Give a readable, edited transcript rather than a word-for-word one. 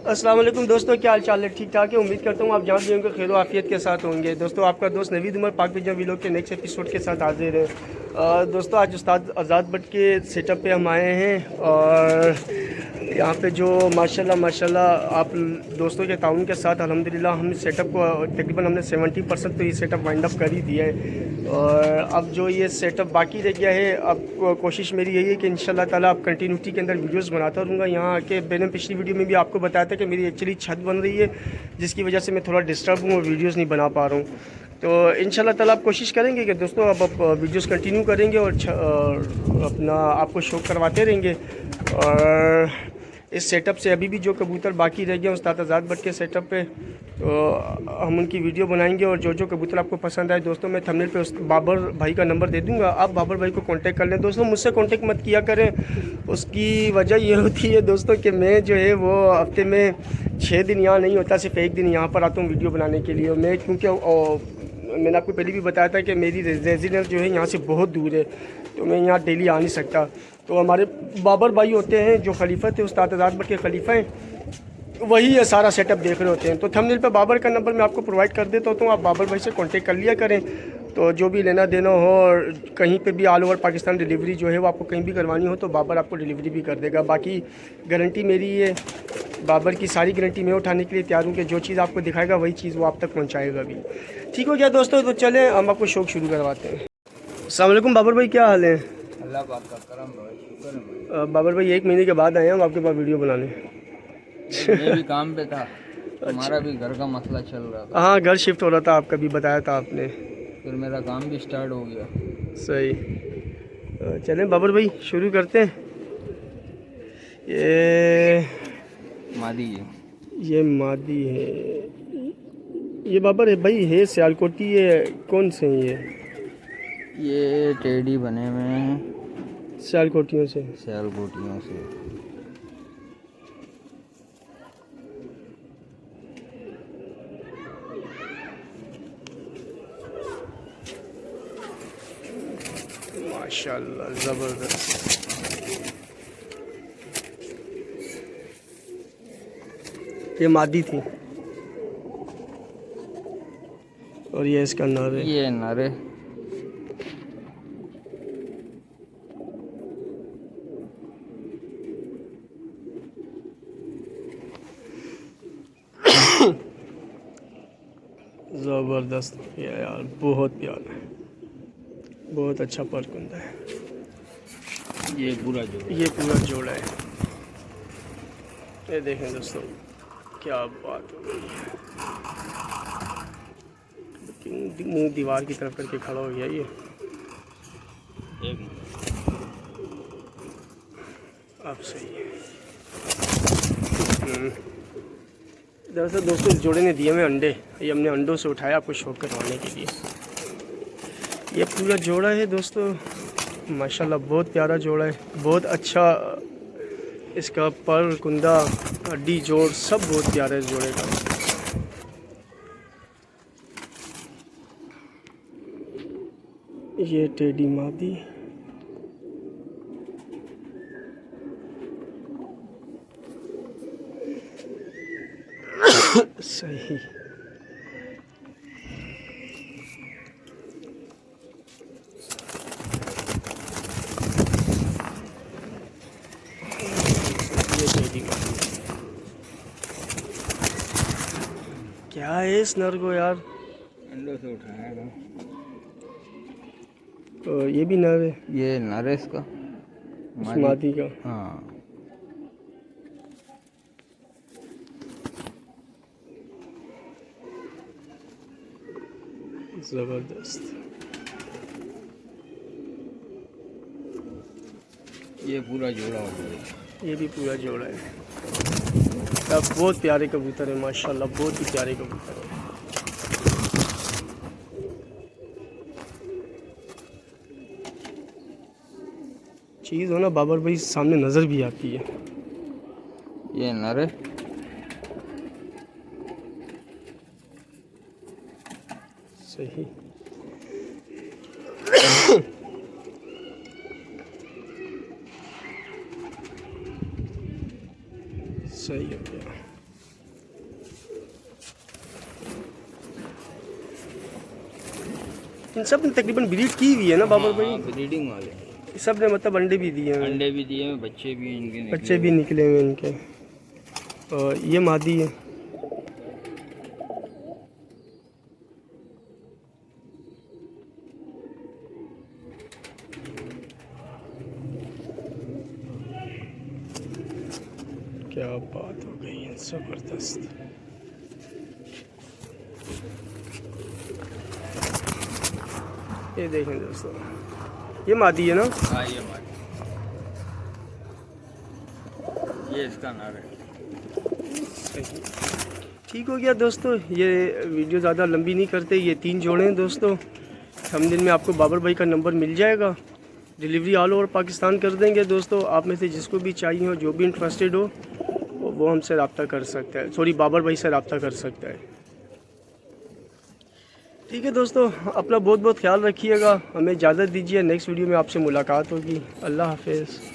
अस्सलाम वालेकुम दोस्तों, क्या हाल चाल है? ठीक ठाक है। उम्मीद करता हूँ आप जहाँ भी होंगे खैर आफियत के साथ होंगे। दोस्तों आपका दोस्त नवीद उमर पाक पिजन वीलॉग के नेक्स्ट एपिसोड के साथ हाजिर है। दोस्तों आज उस्ताद आज़ाद भट्ट के सेटअप पे हम आए हैं और यहाँ पे जो माशाल्लाह आप दोस्तों के ताउन के साथ अल्हम्दुलिल्लाह हम इस सेटअप को तकरीबन हमने 70% तो ये सेटअप वाइंड अप कर ही दिया है। और अब जो ये सेटअप बाकी रह गया है, अब कोशिश मेरी यही है कि इंशाल्लाह ताला आप कंटिन्यूटी के अंदर वीडियोस बनाता रहूँगा। यहाँ आके मैंने पिछली वीडियो में भी आपको बताया था कि मेरी एक्चुअली छत बन रही है, जिसकी वजह से मैं थोड़ा डिस्टर्ब हूँ और वीडियोस नहीं बना पा रहा हूँ। तो इंशाल्लाह ताला आप कोशिश करेंगे कि दोस्तों अब वीडियोस कंटिन्यू करेंगे और अपना आपको शो करवाते रहेंगे। और इस सेटअप से अभी भी जो कबूतर बाकी रह गए उस्ताद आज़ाद भट्ट के सेटअप पे, तो हम उनकी वीडियो बनाएंगे। और जो कबूतर आपको पसंद आए दोस्तों, मैं थंबनेल पे उस बाबर भाई का नंबर दे दूंगा, आप बाबर भाई को कांटेक्ट कर लें। दोस्तों मुझसे कांटेक्ट मत किया करें, उसकी वजह ये होती है दोस्तों कि मैं जो है वो हफ्ते में 6 दिन यहाँ नहीं होता, सिर्फ एक दिन यहाँ पर आता हूँ वीडियो बनाने के लिए। मैं क्योंकि मैंने आपको पहले भी बताया था कि मेरी रेजिडेंस जो है यहाँ से बहुत दूर है, तो मैं यहाँ डेली आ नहीं सकता। तो हमारे बाबर भाई होते हैं जो खलीफा थे, उस्ताद आज़ाद भट्ट के खलीफा हैं, वही ये सारा सेटअप देख रहे होते हैं। तो थंबनेल पे बाबर का नंबर मैं आपको प्रोवाइड कर देता हूँ, आप बाबर भाई से कांटेक्ट कर लिया करें। तो जो भी लेना देना हो और कहीं पे भी ऑल ओवर पाकिस्तान डिलीवरी जो है वो आपको कहीं भी करवानी हो तो बाबर आपको डिलीवरी भी कर देगा। बाकी गारंटी मेरी है, बाबर की सारी गारंटी मैं उठाने के लिए तैयार हूँ कि जो चीज़ आपको दिखाएगा वही चीज़ वो आप तक पहुँचाएगा भी। ठीक हो गया दोस्तों, तो चलें हम आपको शौक शुरू करवाते हैं। अस्सलाम वालेकुम बाबर भाई, क्या हाल है? अल्लाह पाक का करम भाई, शुक्र है भाई। बाबर भाई 1 महीने के बाद आए हैं हम आपके पास वीडियो बनाने। मैं भी काम पे था, हमारा भी घर का मसला चल रहा था। हाँ, घर शिफ्ट हो रहा था आपका भी बताया था आपने। फिर मेरा काम भी स्टार्ट हो गया। सही। चलें बाबर भाई शुरू करते हैं। ये मादी है। ये मादी है। ये बाबर है भाई, है सियालकोटी, ये कौन से हैं ये टेडी बने हुए हैं सियालकोटियों से? सियालकोटियों से। माशाल्लाह ज़बरदस्त। ये मादी थी और ये इसका नर है। ये नर है। ज़बरदस्त ये यार, बहुत प्यारा है, बहुत अच्छा परकुंदा है। ये पूरा जोड़ा। ये पूरा जोड़ा है। ये देखें दोस्तों, क्या बात हो गई है। मुंह दीवार की तरफ करके खड़ा हो गया ये। अब सही है। दरअसल दोस्तों इस जोड़े ने दिए हमें अंडे, ये हमने अंडों से उठाया आपको शौक करवाने के लिए। ये पूरा जोड़ा है दोस्तों, माशाल्लाह बहुत प्यारा जोड़ा है, बहुत अच्छा इसका पर कुंदा हड्डी जोड़ सब बहुत प्यारा है इस जोड़े का। ये टेडी मादी। सही। क्या है इस नर को यार? अंडों से उठाया था। तो ये भी नर है? ये नर है इसका, मादी का। हाँ। ज़बरदस्त। ये पूरा जोड़ा हो गया। ये भी पूरा जोड़ा है। सब बहुत प्यारे कबूतर है माशाल्लाह, बहुत ही प्यारे कबूतर है। चीज़ हो ना बाबर भाई सामने नज़र भी आती है। ये नर है। सही। सही हो गया। इन सब ने तकरीबन ब्रीड की हुई है ना बाबर भाई? ब्रीडिंग वाले सब ने मतलब अंडे भी दिए हैं? अंडे भी दिए हैं, बच्चे भी इनके निकले बच्चे भी निकले हुए इनके। और ये मादी है। क्या बात हो गई है, ज़बरदस्त। ये देखें दोस्तों, ये मादी है ना? हाँ ये हमारे, ये इसका नाम है। ठीक हो गया दोस्तों, ये वीडियो ज़्यादा लंबी नहीं करते। ये 3 जोड़े हैं दोस्तों। थंबनेल में आपको बाबर भाई का नंबर मिल जाएगा। डिलीवरी ऑल ओवर पाकिस्तान कर देंगे दोस्तों। आप में से जिसको भी चाहिए हो, जो भी इंटरेस्टेड हो, वो हमसे रब्ता कर सकता है, सॉरी बाबर भाई से रब्ता कर सकता है। ठीक है दोस्तों, अपना बहुत बहुत ख्याल रखिएगा। हमें इजाज़त दीजिए, नेक्स्ट वीडियो में आपसे मुलाकात होगी। अल्लाह हाफिज़।